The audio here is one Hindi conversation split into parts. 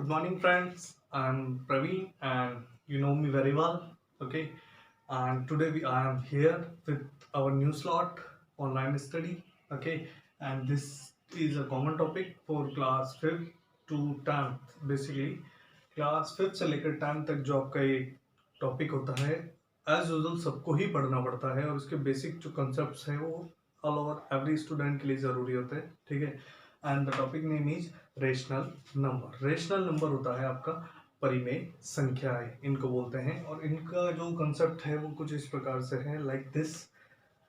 Good morning, friends. I'm Praveen, and you know me very well. Okay, and today I am here with our new slot, online study. Okay, and this is a common topic for class 5th to 10th. Basically, class 5th से लेकर 10th तक जो आपका एक टॉपिक होता है, एज यूजल सबको ही पढ़ना पड़ता है और उसके बेसिक जो कॉन्सेप्ट्स हैं वो ऑल ओवर एवरी स्टूडेंट के लिए ज़रूरी होते हैं. ठीक है. And the topic name is rational number. Rational number होता है आपका परिमेय संख्याएं इनको बोलते हैं, और इनका जो कंसेप्ट है वो कुछ इस प्रकार से है लाइक दिस.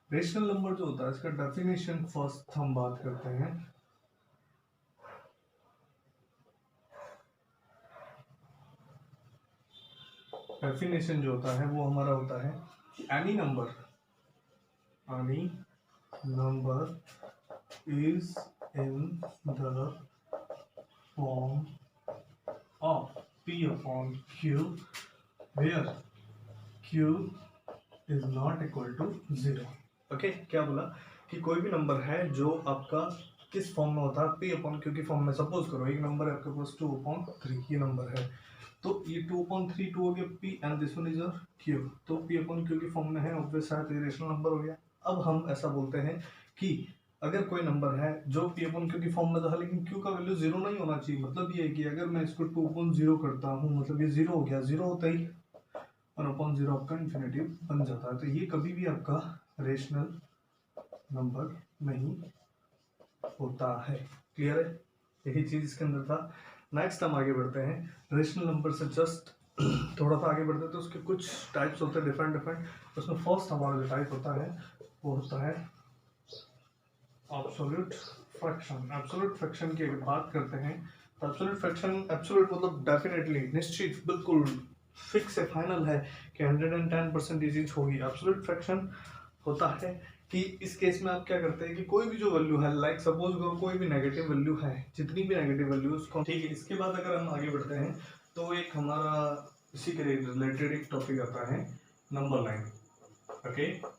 रेशनल नंबर जो होता है इसका डेफिनेशन फर्स्ट हम बात करते हैं. डेफिनेशन जो होता है वो हमारा होता है any number is in the form of P upon Q where Q is not equal to 0. Okay, क्या बोला कि कोई भी नंबर है जो आपका किस फॉर्म में होता है, P upon Q की फॉर्म में. सपोज करो एक नंबर है आपके पास 2 upon 3 ये नंबर है, तो ये 2 upon 3 2 हो गया P and this one is your Q. तो P upon Q की फॉर्म में है, ऑब्वियस है, तो ये रेशनल नंबर हो गया. अब हम ऐसा बोलते हैं कि अगर कोई नंबर है जो P upon Q की फॉर्म में था लेकिन Q का वैल्यू 0 नहीं होना चाहिए. मतलब ये है कि अगर मैं इसको 2 upon 0 करता हूँ, मतलब ये 0 हो गया. 0 होता ही 1 upon 0 आपका इन्फिनेटिव बन जाता है. तो ये कभी भी आपका रेशनल नंबर नहीं होता है. क्लियर है? यही चीज इसके अंदर था. नेक्स्ट हम आगे बढ़ते हैं. रेशनल नंबर से जस्ट थोड़ा सा आगे बढ़ते हैं तो उसके कुछ टाइप्स होते हैं डिफरेंट. उसमें फर्स्ट हमारा जो टाइप होता है वो होता है एब्सोल्यूट फ्रैक्शन. एब्सोल्यूट फ्रैक्शन की अगर बात करते हैं तो एब्सोल्यूट फ्रैक्शन, एब्सोल्यूट मतलब डेफिनेटली, निश्चित, बिल्कुल फिक्स है, फाइनल है कि 110% ये चीज होगी. एब्सोल्यूट फ्रैक्शन होता है कि इस केस में आप क्या करते हैं कि कोई भी जो वैल्यू है, लाइक सपोज करो कोई भी नेगेटिव वैल्यू है, जितनी भी नेगेटिव वैल्यू उसको, ठीक है. इसके बाद अगर हम आगे बढ़ते हैं तो एक हमारा इसी के रिलेटेड एक टॉपिक आता है number line. Okay,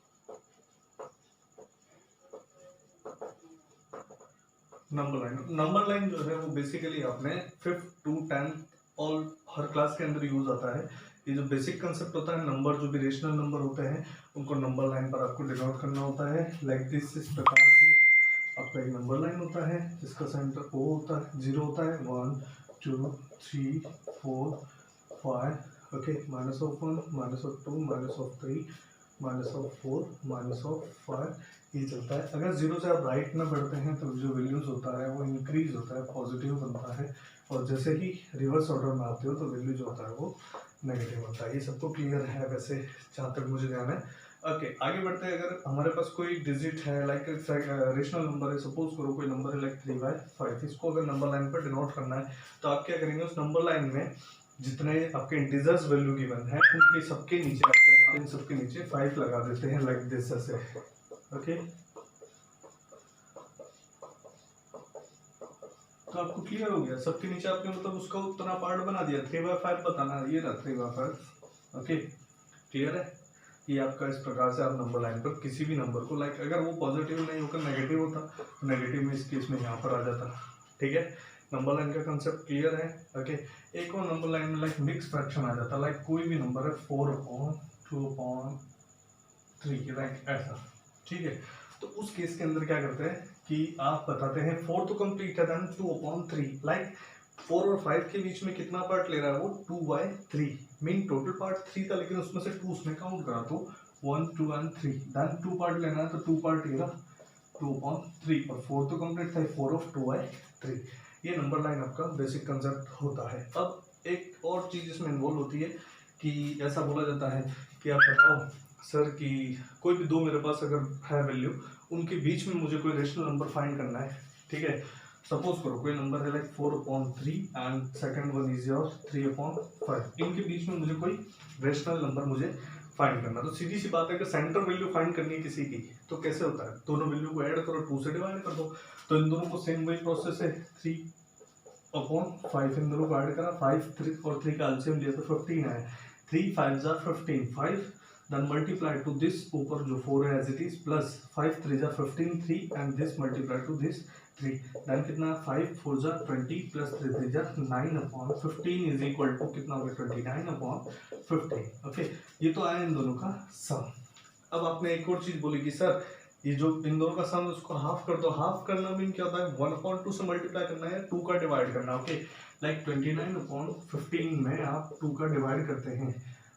number line जो है वो बेसिकली आपने 5th to 10th all her class के अंदर यूज आता है. ये जो बेसिक कंसेप्ट होता है, नंबर जो भी रेशनल नंबर होते हैं उनको नंबर लाइन पर आपको डिनोट करना होता है. लाइक दिस, इस प्रकार से आपका एक नंबर लाइन होता है जिसका सेंटर O होता है, 0 होता है, 1 2 3 4 5. Okay, minus of 1, minus of 2, minus of 3, minus of 4, minus of 5, ये चलता है. अगर 0 से आप राइट में बढ़ते हैं तो जो वैल्यूज होता है वो इंक्रीज होता है, पॉजिटिव बनता है, और जैसे ही रिवर्स ऑर्डर में आते हो तो वैल्यू जो होता है वो नेगेटिव होता है. ये सबको क्लियर है वैसे, जहाँ तक मुझे ध्यान है. ओके, आगे बढ़ते हैं. अगर हमारे पास कोई डिजिट है, लाइक रेशनल नंबर है, सपोज करो कोई नंबर है लाइक 3/5, इसको अगर नंबर लाइन पर डिनोट करना है तो आप क्या करेंगे, उस नंबर लाइन में जितने आपके इंटीजर्स वैल्यू गिवन है उनके सबके नीचे इन सबके नीचे 5 लगा देते हैं लाइक दिस ऐसे. ओके, तो आपको क्लियर हो गया. सबके नीचे आपने मतलब उसका उतना पार्ट बना दिया. 3/5 बताना, ये रहा 3/5. ओके, क्लियर है? ये आपका इस प्रकार से आप नंबर लाइन पर किसी भी नंबर को, लाइक अगर वो पॉजिटिव नहीं होकर नेगेटिव होता तो नेगेटिव में इस केस में यहाँ पर आ जाता. ठीक है, नंबर लाइन का कंसेप्ट क्लियर है. ओके, एक और नंबर लाइन में लाइक मिक्स फ्रैक्शन आ जाता. लाइक कोई भी नंबर है 4/2/3, लाइक ऐसा. ठीक है, तो उस केस के अंदर क्या करते हैं कि आप बताते हैं 4 तो कंप्लीट है, देन 2/3. लाइक 4 और 5 के बीच में कितना पार्ट ले रहा है वो 2/3. मीन टोटल पार्ट 3 था लेकिन उसमें से 2 उसमें काउंट करा, तो 1 2 and 3, देन 2 पार्ट लेना है तो 2 पार्ट ये रहा 2/3, और 4 तो कंप्लीट था, 4 of 2/3. ये नंबर लाइन आपका बेसिक कंसेप्ट होता है. अब एक और चीज इसमें इन्वॉल्व होती है कि ऐसा बोला जाता है कि आप बताओ सर कि कोई भी दो मेरे पास अगर है वैल्यू, उनके बीच में मुझे कोई रेशनल नंबर फाइंड करना है. ठीक है, सपोज करो कोई नंबर है like 4/3 and second one is your 3/5. इनके बीच में मुझे कोई रेशनल नंबर मुझे फाइंड करना. तो सीधी सी बात है कि सेंटर वैल्यू फाइंड करनी है किसी की, तो कैसे होता है, दोनों वैल्यू को ऐड करो, 2 से डिवाइड कर दो. तो इन दोनों को सेम वही प्रोसेस है, 3/5 इन दोनों को ऐड करा, 5 3 और 3 का एलसीएम लिया तो 15 है. 3 5 जा 15, 5 then multiply to this ऊपर जो 4 है as it is, plus 5 3 जा 15 3 and this multiply to this 3, then कितना 5 4 जा 20 प्लस 3 3 जा 9/15 इज इक्वल टू कितना हो गया 29/15। ओके, ये तो आया इन दोनों का सम। अब आपने एक और चीज बोली कि सर ये जो इन दोनों का सम उसको हाफ कर दो। हाफ करना मीन क्या होता है 1/2 से मल्टीप्लाई करना है, 2 का डिवाइड करना। ओके, लाइक 29/15 में आप 2 का डिवाइड करते हैं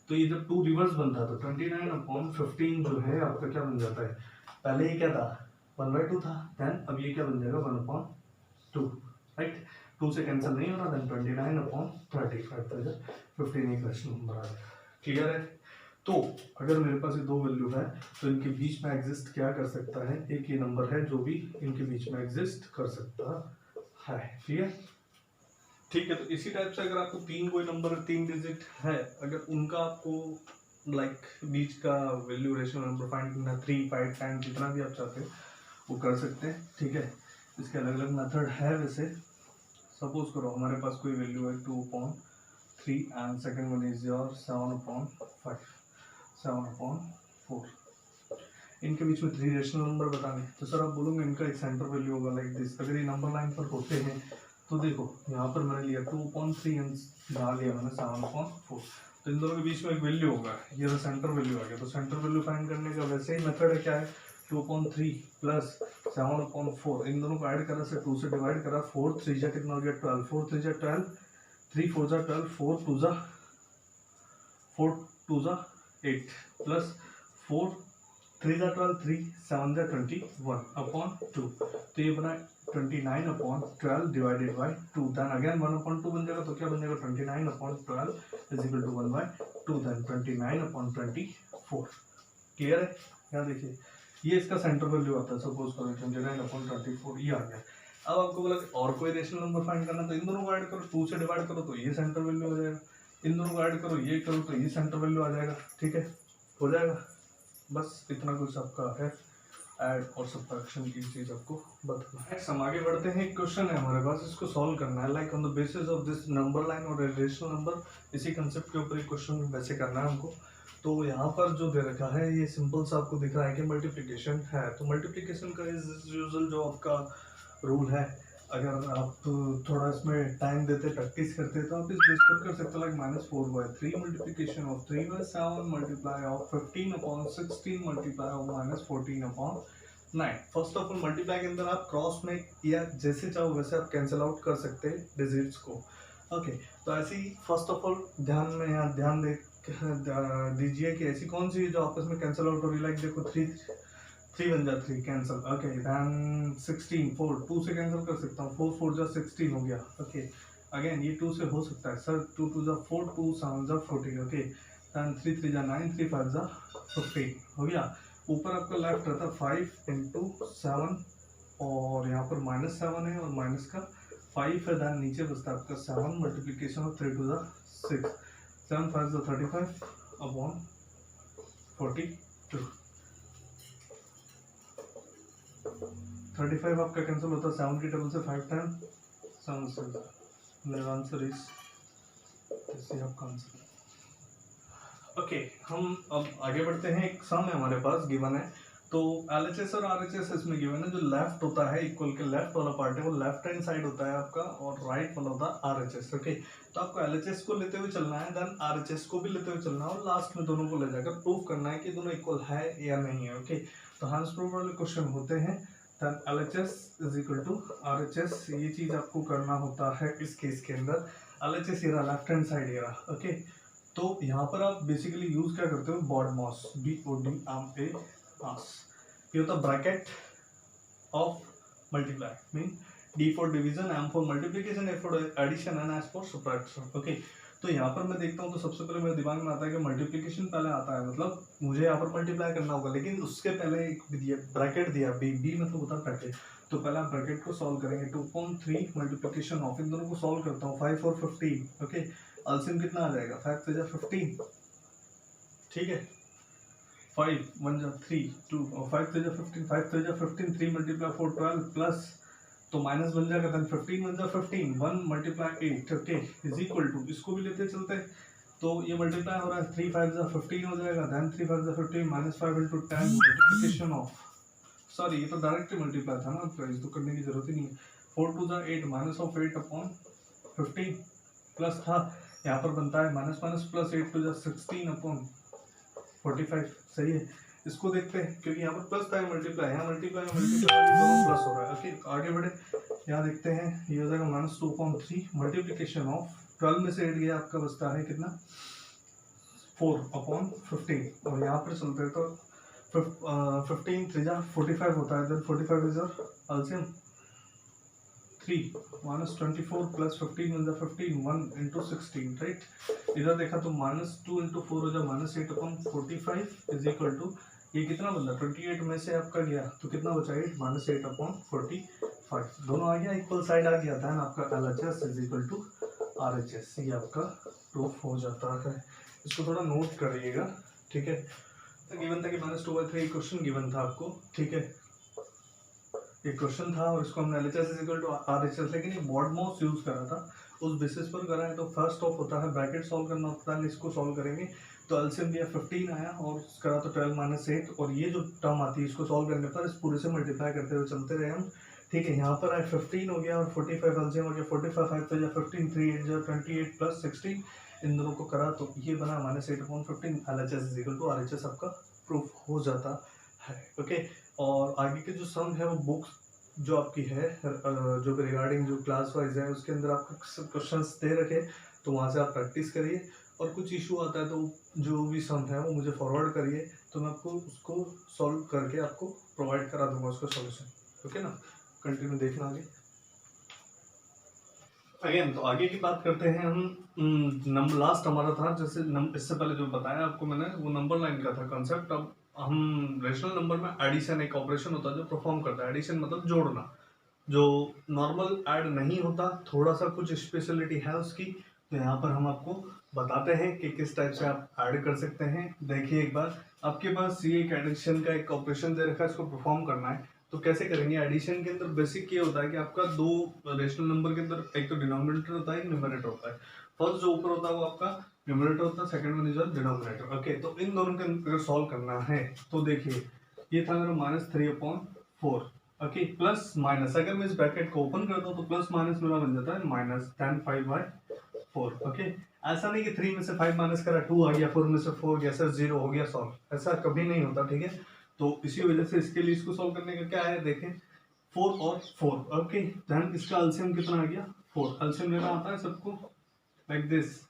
तो ये जब 2 रिवर्स बनता है तो 29/15 जो है आपका क्या बन जाता है, पहले ये क्या था 1/2 था, देन अब ये क्या बन जाएगा 1/2, राइट। 2 से कैंसिल नहीं हो रहा, देन 29/35 15 एक रेशनल नंबर आ जाएगा। क्लियर है? तो अगर मेरे पास ये दो वैल्यू है तो इनके बीच में एग्जिस्ट क्या कर सकता है, एक ये नंबर है जो भी इनके बीच में एग्जिस्ट कर सकता है। क्लियर? ठीक है, तो इसी टाइप से अगर आपको तीन कोई नंबर 3 डिजिट है, अगर उनका आपको लाइक बीच का वैल्यू रेशनल नंबर फाइंड करना 3 5 10 जितना भी आप चाहते हैं वो कर सकते हैं। ठीक है, इसके अलग अलग मेथड है। वैसे सपोज करो हमारे पास कोई वैल्यू है 2/3 and second one is your 7/5 7/4। इनके बीच में 3 रेशनल नंबर बताने, तो सर आप बोलोगे इनका एक सेंटर वैल्यू होगा लाइक दिस। अगर ये नंबर लाइन पर होते हैं तो देखो यहाँ पर मैंने लिया 2/3 एंड यहाँ लिया मैंने 7/4, तो इन दोनों के बीच में एक वैल्यू होगा, ये तो सेंटर वैल्यू आ गया। तो सेंटर वैल्यू फाइंड करने का वैसे ही मेथड है, क्या है 2/3 प्लस 7/4, इन दोनों को ऐड करा से 2 से डिवाइड करा, 4 3 जा कितना हो गया 12, 4 3 जा 12, 3 4 जा 12, 4 2 जा 8 प्लस 4 3 जा 12, 3 7 जा 21/2, तो ये बना 29/12 डिवाइडेड बाई 2, देन अगेन 1/2 बन जाएगा, तो क्या बन जाएगा 29/12 is equal to 1/2, then 29/24। Clear है? यहाँ देखिए ये इसका सेंटर वैल्यू आता है, सपोज करो 29/24 ये आ गया। अब आपको बोला और कोई रेशनल नंबर फाइंड करना, तो इन दोनों को ऐड करो, 2 से डिवाइड करो तो ये सेंटर वैल्यू हो जाएगा, इन दोनों को ऐड करो ये करो तो ये सेंटर वैल्यू आ जाएगा। ठीक है, हो जाएगा। बस इतना कुछ आपका है ऐड और सब्ट्रैक्शन की चीज आपको बताना है। हम आगे बढ़ते हैं, एक क्वेश्चन है हमारे पास, इसको सॉल्व करना है like on the basis of this number line और रेशनल नंबर। इसी कंसेप्ट के ऊपर एक क्वेश्चन वैसे करना है हमको। तो यहाँ पर जो दे रखा है ये सिंपल सा आपको दिख रहा है कि मल्टीप्लिकेशन है, तो मल्टीप्लिकेशन का इज यूजुअल जो आपका रूल है, अगर आप थोड़ा इसमें टाइम देते प्रैक्टिस करते तो आप इस बेस पर कर सकते हो like -4/3 multiplication of 3/7 multiply of 15/16 multiply of -14/9। First of all multiply के अंदर आप क्रॉस में या जैसे चाहो वैसे आप कैंसिल आउट कर सकते हैं डिजिट्स को। ओके, तो ऐसे ही फर्स्ट ऑफ ऑल ध्यान दीजिए कि ऐसी कौन सी जो आपस में कैंसिल आउट हो रही, लाइक देखो 3 बन जा 3 कैंसिल। ओके, देन 16 4 2 से कैंसिल कर सकता हूँ, 4 4 जा 16 हो गया। ओके, अगेन ये 2 से हो सकता है सर, 2 2 जा 4 2 7 जा 14। ओके, देन 3 3 जा 9 3 5 जा 15 हो गया। ऊपर आपका लेफ्ट रहता 5 into 7 और यहाँ पर -7 है और माइनस का 5 है, देन नीचे बचता है आपका 7 मल्टीप्लीकेशन ऑफ 3 2 जा 6, 7 5 जा 35 अपॉन 42। 35 आपका कैंसिल होता है, 7 की टेबल से 5 टाइम 7 से, मेरा आंसर इज आपका आंसर। ओके, हम अब आगे बढ़ते हैं। एक सम है हमारे पास गिवन है, तो LHS और RHS इसमें गिवन है। जो लेफ्ट होता है इक्वल के लेफ्ट वाला पार्ट है वो लेफ्ट हैंड साइड होता है आपका और राइट वाला होता है RHS। ओके, तो आपको LHS को लेते हुए चलना है, देन RHS को भी लेते हुए चलना है और लास्ट में दोनों को ले जाकर प्रूव करना है कि दोनों इक्वल है या नहीं है। ओके, तो हैंस प्रूफ वाले क्वेश्चन होते हैं, then LHS is equal to RHS, ये चीज आपको करना होता है इस केस के अंदर। LHS ये रहा लेफ्ट हैंड साइड ये रहा। ओके, तो यहाँ पर आप बेसिकली यूज क्या करते हो, BODMAS, BODMAS, ये होता है bracket of multiply, mean D for division, M for multiplication, A for addition and S for subtraction. Okay, तो यहाँ पर मैं देखता हूँ तो सबसे पहले मेरे दिमाग में आता है कि मल्टीप्लिकेशन पहले आता है, मतलब मुझे यहाँ पर मल्टीप्लाई करना होगा, लेकिन उसके पहले एक ब्रैकेट दिया, B मतलब होता है ब्रैकेट। तो पहले आप ब्रैकेट को सॉल्व करेंगे, 2/3 मल्टीप्लिकेशन ऑफ, इन दोनों को सॉल्व करता हूँ, 5 और 15। ओके, अल्सिम कितना आ जाएगा, 5 से जा 15, ठीक है, 5 1 जा 3 2 और 5 से जा 15, 5 से जा 15, 3 मल्टीप्लाई 4 12 प्लस तो माइनस बन जाएगा, देन 15 1 जा 15, 1 multiply 8 okay is equal to, इसको भी लेते चलते हैं तो ये मल्टीप्लाई हो रहा है, 3 5 जा 15 हो जाएगा, देन 3 5 जा 15 -5 into 10 मल्टीप्लिकेशन ऑफ सॉरी ये तो डायरेक्टली मल्टीप्लाई था ना आपका, इस तो करने की जरूरत ही नहीं है। 4 to 8 minus of 8 upon 15 plus था, यहाँ पर बनता है minus minus plus 8 to 16 upon 45। सही है, इसको देखते हैं क्योंकि यहाँ पर प्लस था, मल्टीप्लाई यहाँ मल्टीप्लाई दोनों प्लस हो रहा है। ओके आगे बढ़े, यहाँ देखते हैं ये हो जाएगा माइनस 2/3 मल्टीप्लीकेशन ऑफ 12 में से 8 गया आपका बचता है कितना 4/15 और यहाँ पर चलते हैं तो 15 3 45 होता है, then 45 is LCM 3 minus 24 plus 15 one 15 1 into 16 right. इधर देखा तो माइनस 2 इंटू 4 हो जाए माइनस 8/45 इज इक्वल टू ये कितना बदला 28 में से आपका गया तो कितना बचा 8 माइनस 8/45 दोनों आ गया, इक्वल साइड आ गया था ना आपका LHS is equal to RHS। ये आपका प्रूफ हो जाता है, इसको थोड़ा नोट करिएगा ठीक है। तो गिवन था कि -2/3 क्वेश्चन गिवन था आपको ठीक है, एक क्वेश्चन था और इसको हमने LHS is equal to RHS लेकिन ये मॉडमॉस यूज करा था, उस बेसिस पर करा है। तो फर्स्ट ऑफ होता है ब्रैकेट सॉल्व करना होता है, इसको सॉल्व करेंगे तो एलसीएम दिया 15 आया और करा तो 12 माइनस 8 और ये जो टर्म आती है इसको सॉल्व करने पर इस पूरे से मल्टीप्लाई करते हुए चलते रहे हम ठीक है। यहाँ पर आए 15 हो गया और 45 एलसीएम हो गया 45 5 तो 15 3 8 28 प्लस 16 इन दोनों को करा तो ये बना -8/15 LHS is equal to RHS आपका प्रूफ हो जाता है। ओके और आगे के जो सम है वो बुक्स जो आपकी है जो रिगार्डिंग जो क्लास वाइज है उसके अंदर आपको क्वेश्चंस दे रखे तो वहाँ से आप प्रैक्टिस करिए और कुछ इशू आता है तो जो भी सम है वो मुझे फॉरवर्ड करिए तो मैं आपको उसको सॉल्व करके आपको प्रोवाइड करा दूंगा उसका सॉल्यूशन। ओके ना, कंटिन्यू देखना आगे। अगेन तो आगे की बात करते हैं हम। नंबर लास्ट हमारा था जैसे इससे पहले जो बताया आपको मैंने वो नंबर लाइन का था कॉन्सेप्ट। अब हम रेशनल नंबर में एडिशन एक ऑपरेशन होता है जो परफॉर्म करता है। एडिशन मतलब जोड़ना, जो नॉर्मल ऐड नहीं होता, थोड़ा सा कुछ स्पेशलिटी है उसकी। तो यहाँ पर हम आपको बताते हैं कि किस टाइप से आप ऐड कर सकते हैं। देखिए एक बार आपके पास ये एक एडिशन का एक ऑपरेशन दे रखा है, इसको परफॉर्म करना है तो कैसे करेंगे। एडिशन के अंदर बेसिक ये होता है कि आपका दो रेशनल नंबर के अंदर एक तो डिनोमिनेटर होता है एक न्यूमरेटर होता है। फर्स्ट जो ऊपर होता है वो आपका न्यूमरेटर होता है, second one is denominator. Okay तो इन दोनों के अगर सॉल्व करना है तो देखिए ये था मेरा -3/4 ओके प्लस माइनस, अगर मैं इस ब्रैकेट को ओपन करता हूँ तो प्लस माइनस मेरा बन जाता है -5/4। ओके ऐसा नहीं कि 3 में से 5 माइनस करा 2 आ गया, 4 में से 4 गया सर 0 हो गया सॉल्व, ऐसा कभी नहीं होता ठीक है। तो इसी वजह से इसके लिए इसको सॉल्व करने का क्या है देखें 4 और 4 ओके देन इसका एलसीएम कितना आ गया 4। एलसीएम लेना आता है सबको लाइक दिस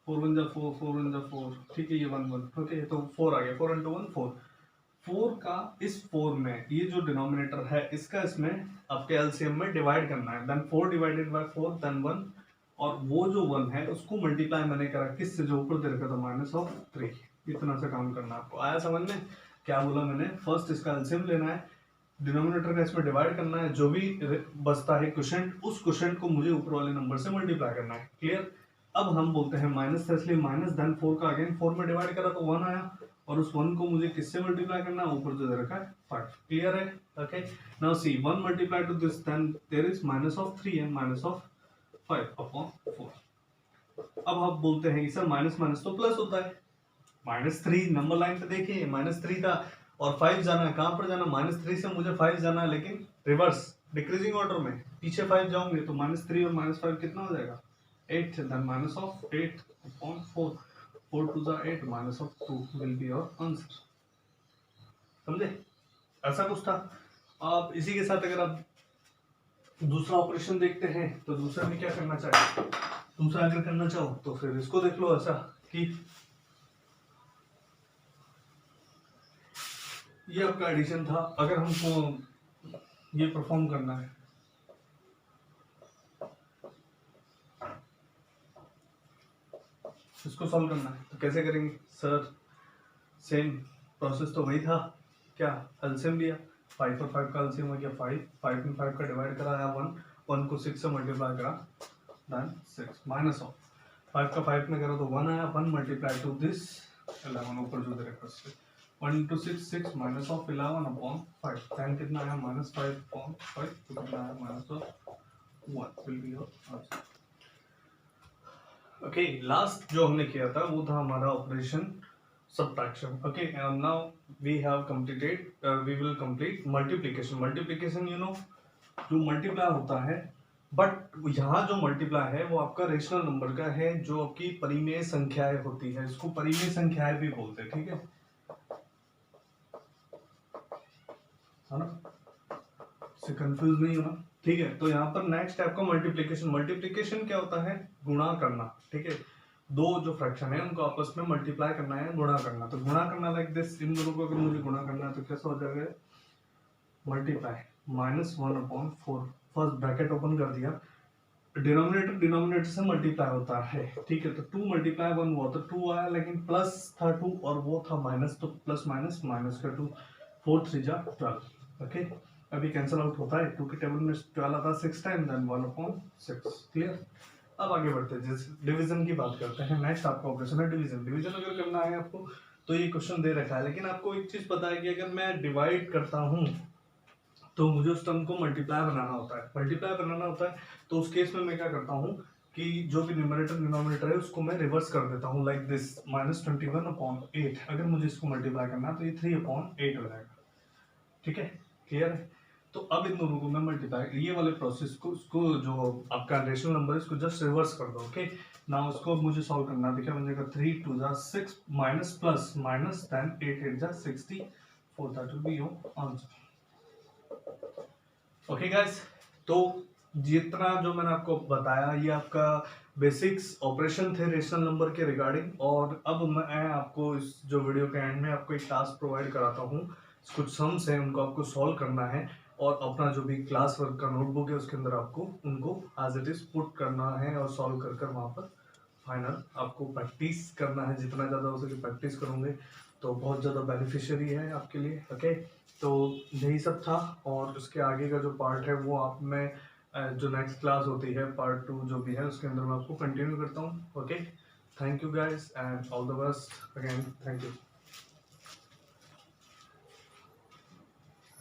4 1 जा 4 4 1 जा 4 ठीक है ये 1 1 ओके तो 4 आ गया 4 into 1 4 4 का इस 4 में ये जो डिनोमिनेटर है इसका इसमें आपके एलसीएम में डिवाइड करना है देन 4 डिवाइडेड बाय 4 देन 1 और वो जो 1 है उसको मल्टीप्लाई मैंने करा किससे जो ऊपर दे रखा था -3। इतना सा काम करना आपको आया समझ में। क्या बोला मैंने फर्स्ट इसका एलसीएम लेना है, डिनोमिनेटर का इसमें डिवाइड करना है, जो भी बचता है क्वोशिएंट उस क्वोशिएंट को मुझे ऊपर वाले नंबर से मल्टीप्लाई करना है। क्लियर। अब हम बोलते हैं माइनस था इसलिए माइनस देन 4 का अगेन 4 में डिवाइड करा तो 1 आया और उस 1 को मुझे किससे मल्टीप्लाई करना है ऊपर जो दे रखा है 5। क्लियर है। Okay now see 1 multiply to this then there is -3 and -5/4। अब आप बोलते हैं कि सर माइनस माइनस तो प्लस होता है, -3 नंबर लाइन पे देखिए -3 था और 5 जाना है, कहां पर जाना -3 से मुझे 5 जाना है लेकिन रिवर्स डिक्रीजिंग ऑर्डर में पीछे 5 जाऊंगे तो -3 और -5 कितना हो जाएगा 8 then -8/4 4 to the 8 -2 will be your answer। समझे ऐसा कुछ था। आप इसी के साथ अगर आप दूसरा ऑपरेशन देखते हैं तो दूसरा में क्या करना चाहिए, दूसरा अगर करना चाहो तो फिर इसको देख लो ऐसा कि ये आपका एडिशन था, अगर हमको ये परफॉर्म करना है इसको सॉल्व करना है तो कैसे करेंगे सर। सेम प्रोसेस तो वही था, क्या एलसीएम लिया 5 और 5 का एलसीएम हो गया 5 में 5 का डिवाइड कराया 1 को 6 से मल्टीप्लाई करा देन 6 माइनस ऑफ 5 का 5 में करा तो 1 आया 1 मल्टीप्लाई टू दिस 11 ऊपर जो दे रखा है 1 into 6 6 minus of 11/5 10 कितना आया -5/5 तो कितना आया -1 will be your answer। Okay last जो हमने किया था वो था हमारा operation subtraction. Okay, and now we have completed, we will complete multiplication. Multiplication, you know, जो मल्टीप्लाई होता है, बट यहाँ जो मल्टीप्लाई है वो आपका रेशनल नंबर का है, जो आपकी परिमेय संख्याएं होती है, इसको परिमेय संख्याएं भी बोलते हैं, ठीक है ना, से कंफ्यूज नहीं होना, ठीक है। तो यहाँ पर नेक्स्ट है आपका मल्टीप्लिकेशन। मल्टीप्लिकेशन क्या होता है? गुणा करना, ठीक है। दो जो फ्रैक्शन है उनको आपस में मल्टीप्लाई करना है, गुणा करना। तो गुणा करना लाइक दिस, इन दोनों को अगर मुझे गुणा करना है तो कैसा हो जाएगा? मल्टीप्लाई -1/4, फर्स्ट ब्रैकेट ओपन कर दिया, डिनोमिनेटर डिनोमिनेटर से मल्टीप्लाई होता है, ठीक है। तो 2 × 1 हुआ तो 2 आया, लेकिन प्लस था 2 और वो था माइनस, तो प्लस माइनस माइनस का 2, 4 3 जा 12। ओके, अभी कैंसिल आउट होता है, 2 के टेबल में 12 आता है 6 टाइम, देन 1/6। क्लियर? अब आगे बढ़ते हैं, जैसे डिवीजन की बात करते हैं। नेक्स्ट आपका ऑपरेशन है डिवीजन। डिवीजन अगर करना है आपको तो ये क्वेश्चन दे रखा है, लेकिन आपको एक चीज पता है कि अगर मैं डिवाइड करता हूँ तो मुझे उस टर्म को मल्टीप्लाई बनाना होता है। मल्टीप्लाई बनाना होता है तो उस केस में मैं क्या करता हूँ कि जो भी न्यूमरेटर डिनोमिनेटर है उसको मैं रिवर्स कर देता हूँ, लाइक दिस -21/8। अगर मुझे इसको मल्टीप्लाई करना है तो ये 3/8 हो जाएगा, ठीक है। क्लियर है? तो अब इन दोनों को मैं मल्टीप्लाई, ये वाले प्रोसेस को, उसको जो आपका रेशनल नंबर है इसको जस्ट रिवर्स कर दो। ओके, ना उसको मुझे सॉल्व करना, देखिए बनेगा 3 2 जा 6 माइनस प्लस माइनस, देन 8 8 जा 64, that will be your answer. Okay guys, तो जितना जो मैंने आपको बताया ये आपका बेसिक्स ऑपरेशन थे रेशनल नंबर के रिगार्डिंग। और अब मैं आपको इस जो वीडियो के एंड में आपको एक टास्क प्रोवाइड कराता हूँ, कुछ सम्स हैं उनको आपको सॉल्व करना है, और अपना जो भी क्लास वर्क का नोटबुक है उसके अंदर आपको उनको एज इट इज पुट करना है और सॉल्व कर कर वहाँ पर फाइनल आपको प्रैक्टिस करना है। जितना ज़्यादा हो सके प्रैक्टिस करोगे तो बहुत ज़्यादा बेनिफिशियरी है आपके लिए। ओके, तो यही सब था, और उसके आगे का जो पार्ट है वो आप में जो नेक्स्ट क्लास होती है पार्ट 2 जो भी है उसके अंदर मैं आपको कंटिन्यू करता हूँ। Okay, thank you guys and all the best again, thank you.